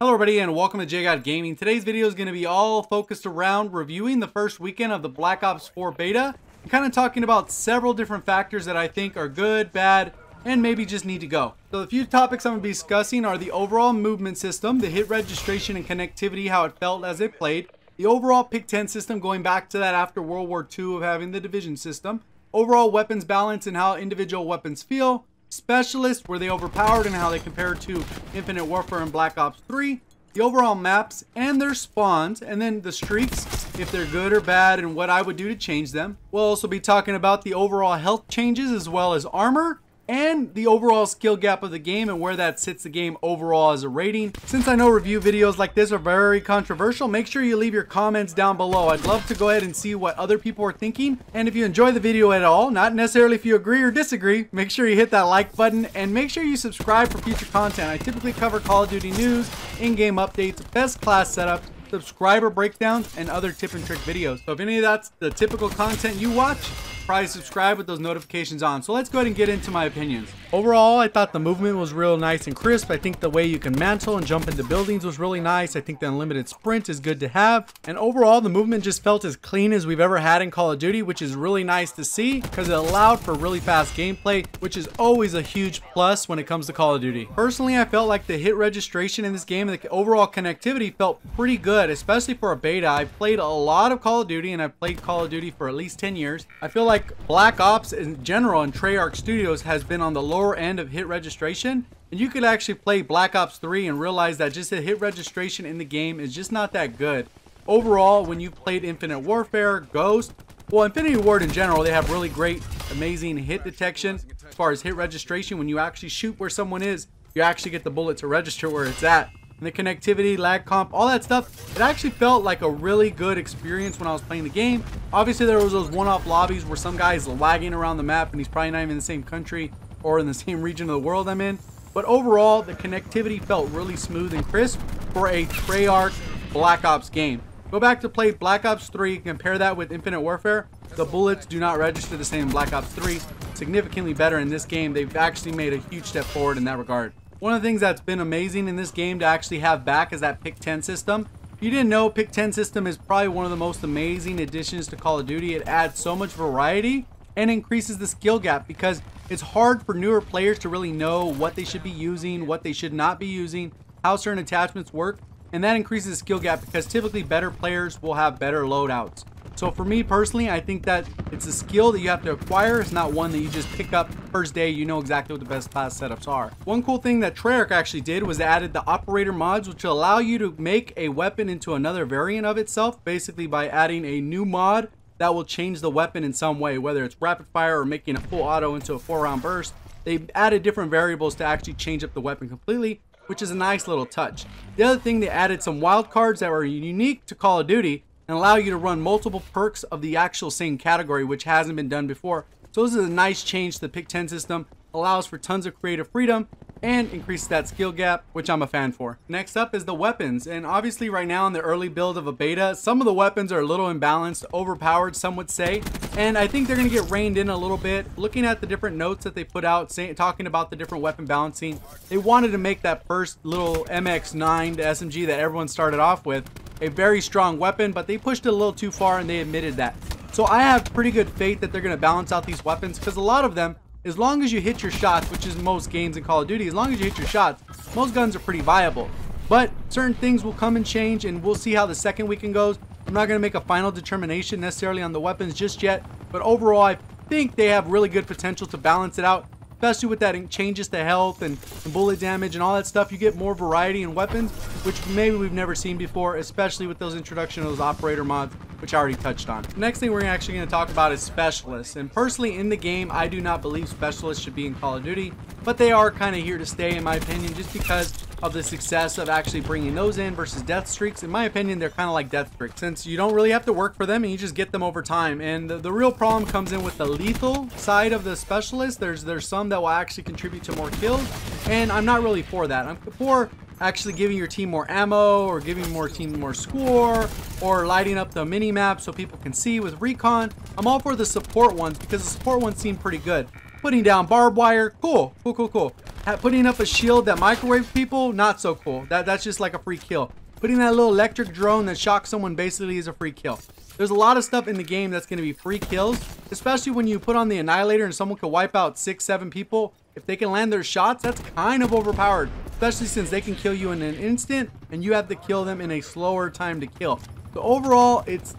Hello everybody and welcome to JGod Gaming. Today's video is going to be all focused around reviewing the first weekend of the Black Ops 4 beta and kind of talking about several different factors that I think are good, bad, and maybe just need to go. So the few topics I'm going to be discussing are the overall movement system, the hit registration and connectivity, how it felt as it played, the overall pick 10 system going back to that after World War II of having the division system, overall weapons balance and how individual weapons feel, specialists, were they overpowered and how they compare to Infinite Warfare and Black Ops 3, the overall maps and their spawns, and then the streaks, if they're good or bad and what I would do to change them. We'll also be talking about the overall health changes as well as armor and the overall skill gap of the game and where that sits the game overall as a rating. Since I know review videos like this are very controversial, make sure you leave your comments down below. I'd love to go ahead and see what other people are thinking. And if you enjoy the video at all, not necessarily if you agree or disagree, make sure you hit that like button and make sure you subscribe for future content. I typically cover Call of Duty news, in-game updates, best class setups, subscriber breakdowns, and other tip and trick videos. So if any of that's the typical content you watch, probably subscribe with those notifications on. So let's go ahead and get into my opinions. Overall, I thought the movement was real nice and crisp. I think the way you can mantle and jump into buildings was really nice. I think the unlimited sprint is good to have. And overall, the movement just felt as clean as we've ever had in Call of Duty, which is really nice to see because it allowed for really fast gameplay, which is always a huge plus when it comes to Call of Duty. Personally, I felt like the hit registration in this game and the overall connectivity felt pretty good, especially for a beta. I've played a lot of Call of Duty and I've played Call of Duty for at least 10 years. I feel like Black Ops in general and Treyarch Studios has been on the lower end of hit registration, and you could actually play Black Ops 3 and realize that just the hit registration in the game is just not that good. Overall, when you played Infinite Warfare, Ghost, well, Infinity Ward in general, they have really great, amazing hit detection as far as hit registration. When you actually shoot where someone is, you actually get the bullet to register where it's at. And the connectivity, lag comp, all that stuff, it actually felt like a really good experience when I was playing the game. Obviously, there was those one-off lobbies where some guy's lagging around the map and he's probably not even in the same country or in the same region of the world I'm in. But overall, the connectivity felt really smooth and crisp for a Treyarch Black Ops game. Go back to play Black Ops 3, compare that with Infinite Warfare. The bullets do not register the same in Black Ops 3. Significantly better in this game. They've actually made a huge step forward in that regard. One of the things that's been amazing in this game to actually have back is that pick 10 system. If you didn't know, pick 10 system is probably one of the most amazing additions to Call of Duty. It adds so much variety and increases the skill gap because it's hard for newer players to really know what they should be using, what they should not be using, how certain attachments work, and that increases the skill gap because typically better players will have better loadouts. So for me personally, I think that it's a skill that you have to acquire. It's not one that you just pick up first day. You know exactly what the best class setups are. One cool thing that Treyarch actually did was they added the operator mods, which will allow you to make a weapon into another variant of itself, basically by adding a new mod that will change the weapon in some way, whether it's rapid fire or making a full auto into a 4-round burst. They've added different variables to actually change up the weapon completely, which is a nice little touch. The other thing, they added some wild cards that were unique to Call of Duty and allow you to run multiple perks of the actual same category, which hasn't been done before. So this is a nice change to the pick 10 system, allows for tons of creative freedom and increases that skill gap, which I'm a fan for. Next up is the weapons, and obviously right now in the early build of a beta, some of the weapons are a little imbalanced, overpowered some would say, and I think they're going to get reined in a little bit. Looking at the different notes that they put out, talking about the different weapon balancing, they wanted to make that first little MX9 to SMG that everyone started off with a very strong weapon, but they pushed it a little too far and they admitted that. So I have pretty good faith that they're going to balance out these weapons because a lot of them, as long as you hit your shots, which is most games in Call of Duty, as long as you hit your shots, most guns are pretty viable. But certain things will come and change, and we'll see how the second weekend goes. I'm not going to make a final determination necessarily on the weapons just yet, but overall I think they have really good potential to balance it out, especially with that changes to health and bullet damage and all that stuff. You get more variety in weapons, which maybe we've never seen before, especially with those introduction of those operator mods, which I already touched on. The next thing we're actually going to talk about is specialists. And personally in the game, I do not believe specialists should be in Call of Duty, but they are kind of here to stay in my opinion, just because of the success of actually bringing those in versus death streaks. In my opinion, they're kind of like death streaks since you don't really have to work for them and you just get them over time. And the real problem comes in with the lethal side of the specialist. There's some that will actually contribute to more kills, and I'm not really for that. I'm for actually giving your team more ammo or giving your team more score or lighting up the mini map so people can see with recon. I'm all for the support ones because the support ones seem pretty good. Putting down barbed wire, cool. Putting up a shield that microwaves people, not so cool. That's just like a free kill. Putting that little electric drone that shocks someone basically is a free kill. There's a lot of stuff in the game that's going to be free kills, especially when you put on the Annihilator and someone can wipe out 6-7 people. If they can land their shots, that's kind of overpowered, especially since they can kill you in an instant and you have to kill them in a slower time to kill. So overall, it's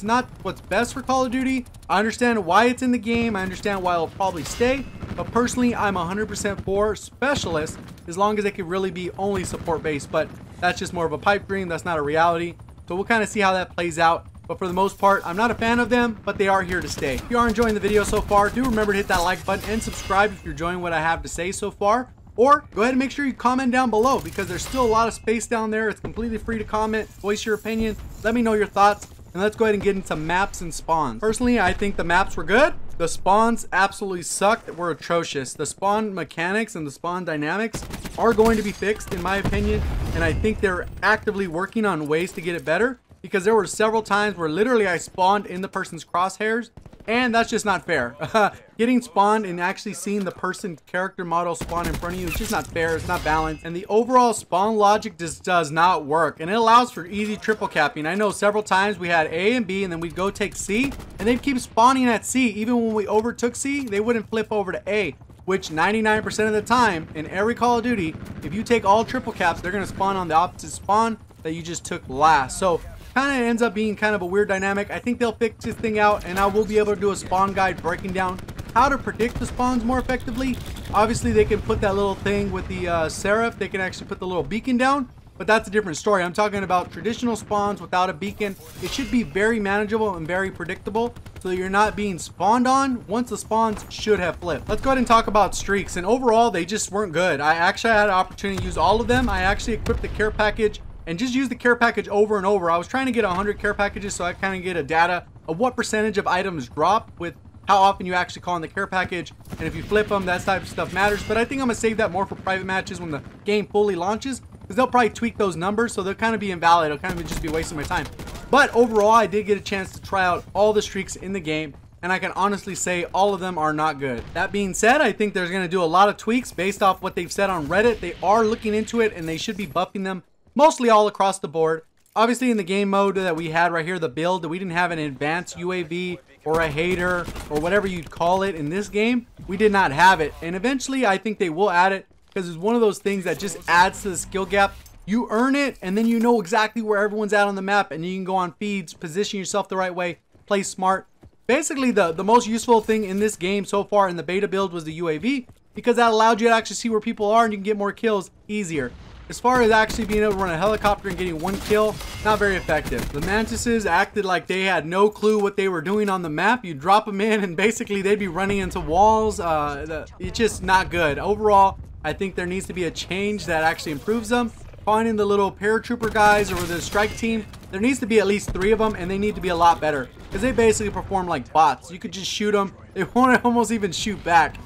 not what's best for Call of Duty. I understand why it's in the game. I understand why it'll probably stay. But personally, I'm 100% for Specialist as long as they can really be only support based. But that's just more of a pipe dream. That's not a reality. So we'll kind of see how that plays out. But for the most part, I'm not a fan of them, but they are here to stay. If you are enjoying the video so far, do remember to hit that like button and subscribe if you're enjoying what I have to say so far. Or go ahead and make sure you comment down below because there's still a lot of space down there. It's completely free to comment, voice your opinion, let me know your thoughts, and let's go ahead and get into maps and spawns. Personally, I think the maps were good. The spawns absolutely sucked, were atrocious. The spawn mechanics and the spawn dynamics are going to be fixed in my opinion, and I think they're actively working on ways to get it better because there were several times where literally I spawned in the person's crosshairs. And that's just not fair. Getting spawned and actually seeing the person character model spawn in front of you is just not fair. It's not balanced. And the overall spawn logic just does not work. And it allows for easy triple capping. I know several times we had A and B and then we'd go take C. And they'd keep spawning at C. Even when we overtook C, they wouldn't flip over to A. Which 99% of the time in every Call of Duty, if you take all triple caps, they're going to spawn on the opposite spawn that you just took last. So kind of ends up being kind of a weird dynamic. I think they'll fix this thing out and I will be able to do a spawn guide breaking down how to predict the spawns more effectively. Obviously they can put that little thing with the Seraph. They can actually put the little beacon down, but that's a different story. I'm talking about traditional spawns without a beacon. It should be very manageable and very predictable so you're not being spawned on once the spawns should have flipped. Let's go ahead and talk about streaks, and overall they just weren't good. I actually had an opportunity to use all of them. I actually equipped the care package and just use the care package over and over. I was trying to get 100 care packages so I kind of get a data of what percentage of items drop with how often you actually call in the care package, and if you flip them, that type of stuff matters. But I think I'm gonna save that more for private matches when the game fully launches, because they'll probably tweak those numbers, so they'll kind of be invalid. It'll kind of just be wasting my time. But overall, I did get a chance to try out all the streaks in the game, and I can honestly say all of them are not good. That being said, I think they're gonna do a lot of tweaks based off what they've said on Reddit. They are looking into it, and they should be buffing them mostly all across the board. Obviously in the game mode that we had right here, the build, we didn't have an advanced UAV or a hater or whatever you'd call it in this game. We did not have it, and eventually I think they will add it because it's one of those things that just adds to the skill gap. You earn it and then you know exactly where everyone's at on the map, and you can go on feeds, position yourself the right way, play smart. Basically the most useful thing in this game so far in the beta build was the UAV, because that allowed you to actually see where people are and you can get more kills easier. As far as actually being able to run a helicopter and getting one kill, not very effective. The Mantises acted like they had no clue what they were doing on the map. You drop them in and basically they'd be running into walls. It's just not good. Overall, I think there needs to be a change that actually improves them. Finding the little paratrooper guys or the strike team, there needs to be at least 3 of them, and they need to be a lot better because they basically perform like bots. You could just shoot them. They won't almost even shoot back.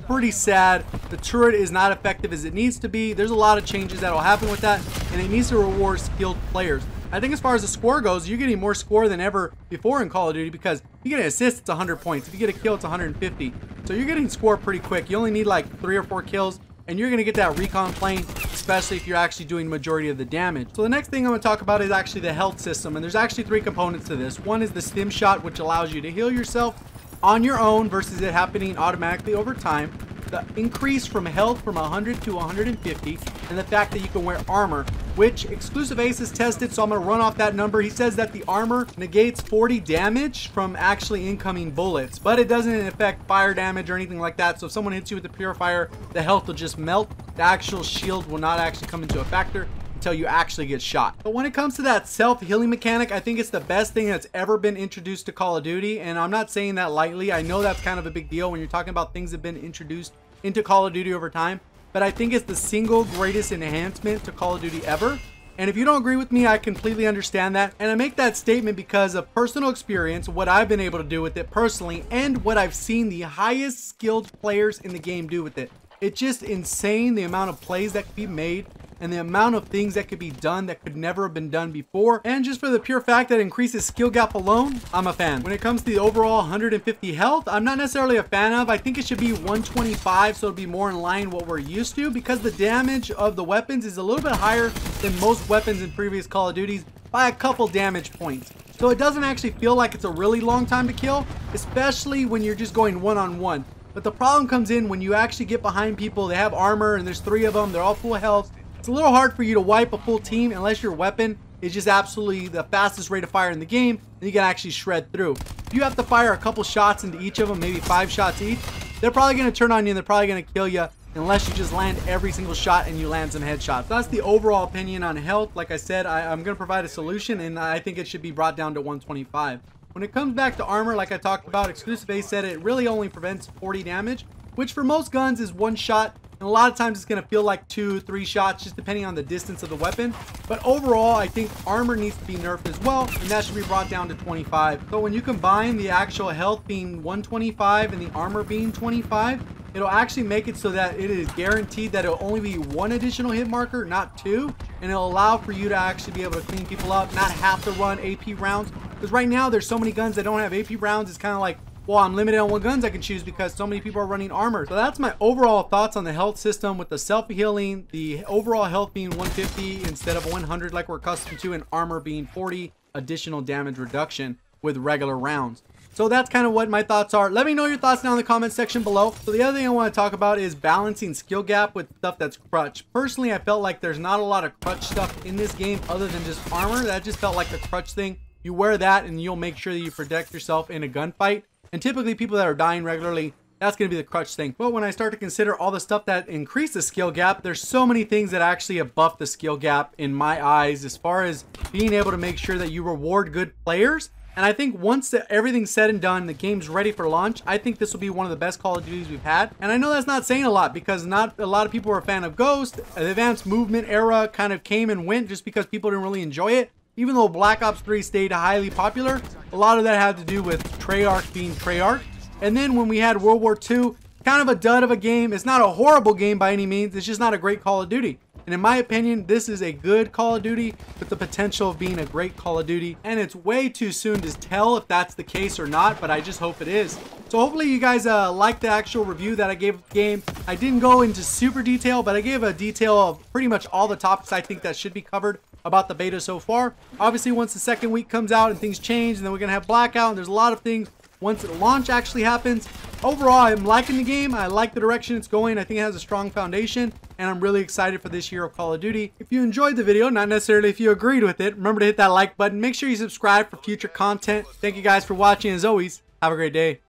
Pretty sad. The turret is not effective as it needs to be. There's a lot of changes that will happen with that, and it needs to reward skilled players. I think as far as the score goes, you're getting more score than ever before in Call of Duty, because if you get an assist, it's 100 points. If you get a kill, it's 150. So you're getting score pretty quick. You only need like 3 or 4 kills, and you're going to get that recon plane, especially if you're actually doing majority of the damage. So the next thing I'm going to talk about is actually the health system, and there's actually 3 components to this. One is the stim shot, which allows you to heal yourself on your own versus it happening automatically over time. The increase from health from 100 to 150, and the fact that you can wear armor, which Exclusive Ace has tested, so I'm going to run off that number. He says that the armor negates 40 damage from actually incoming bullets, but it doesn't affect fire damage or anything like that. So if someone hits you with the purifier, the health will just melt. The actual shield will not actually come into a factor until you actually get shot. But when it comes to that self-healing mechanic, I think it's the best thing that's ever been introduced to Call of Duty, and I'm not saying that lightly. I know that's kind of a big deal when you're talking about things that have been introduced into Call of Duty over time, but I think it's the single greatest enhancement to Call of Duty ever. And if you don't agree with me, I completely understand that, and I make that statement because of personal experience, what I've been able to do with it personally, and what I've seen the highest skilled players in the game do with it. It's just insane the amount of plays that could be made and the amount of things that could be done that could never have been done before. And just for the pure fact that it increases skill gap alone, I'm a fan. When it comes to the overall 150 health, I'm not necessarily a fan of. I think it should be 125, so it'll be more in line what we're used to, because the damage of the weapons is a little bit higher than most weapons in previous Call of Duties by a couple damage points. So it doesn't actually feel like it's a really long time to kill, especially when you're just going one-on-one. But the problem comes in when you actually get behind people. They have armor and there's 3 of them. They're all full health. It's a little hard for you to wipe a full team unless your weapon is just absolutely the fastest rate of fire in the game, and you can actually shred through. If you have to fire a couple shots into each of them, maybe 5 shots each, they're probably going to turn on you and they're probably going to kill you unless you just land every single shot and you land some headshots. That's the overall opinion on health. Like I said, I'm going to provide a solution, and I think it should be brought down to 125. When it comes back to armor, like I talked about, Exclusive Ace said it really only prevents 40 damage, which for most guns is 1 shot. And a lot of times it's going to feel like 2-3 shots, just depending on the distance of the weapon. But overall, I think armor needs to be nerfed as well, and that should be brought down to 25. So when you combine the actual health being 125 and the armor being 25, it'll actually make it so that it is guaranteed that it'll only be 1 additional hit marker, not 2. And it'll allow for you to actually be able to clean people up, not have to run AP rounds. Because right now, there's so many guns that don't have AP rounds. It's kind of like, well, I'm limited on what guns I can choose because so many people are running armor. So that's my overall thoughts on the health system, with the self-healing, the overall health being 150 instead of 100 like we're accustomed to, and armor being 40 additional damage reduction with regular rounds. So that's kind of what my thoughts are. Let me know your thoughts down in the comment section below. So the other thing I want to talk about is balancing skill gap with stuff that's crutch. Personally, I felt like there's not a lot of crutch stuff in this game other than just armor. That just felt like a crutch thing. You wear that and you'll make sure that you protect yourself in a gunfight. And typically people that are dying regularly, that's going to be the crutch thing. But when I start to consider all the stuff that increase the skill gap, there's so many things that actually buff the skill gap in my eyes, as far as being able to make sure that you reward good players. And I think once everything's said and done, the game's ready for launch, I think this will be one of the best Call of Duties we've had. And I know that's not saying a lot, because not a lot of people are a fan of Ghost. The advanced movement era kind of came and went just because people didn't really enjoy it. Even though Black Ops 3 stayed highly popular, a lot of that had to do with Treyarch being Treyarch. And then when we had World War II, kind of a dud of a game. It's not a horrible game by any means. It's just not a great Call of Duty. And in my opinion, this is a good Call of Duty with the potential of being a great Call of Duty. And it's way too soon to tell if that's the case or not, but I just hope it is. So hopefully you guys like the actual review that I gave of the game. I didn't go into super detail, but I gave a detail of pretty much all the topics I think that should be covered about the beta so far. Obviously, once the second week comes out and things change, and then we're going to have Blackout, and there's a lot of things once the launch actually happens. Overall, I'm liking the game. I like the direction it's going. I think it has a strong foundation, and I'm really excited for this year of Call of Duty. If you enjoyed the video, not necessarily if you agreed with it, remember to hit that like button. Make sure you subscribe for future content. Thank you guys for watching. As always, have a great day.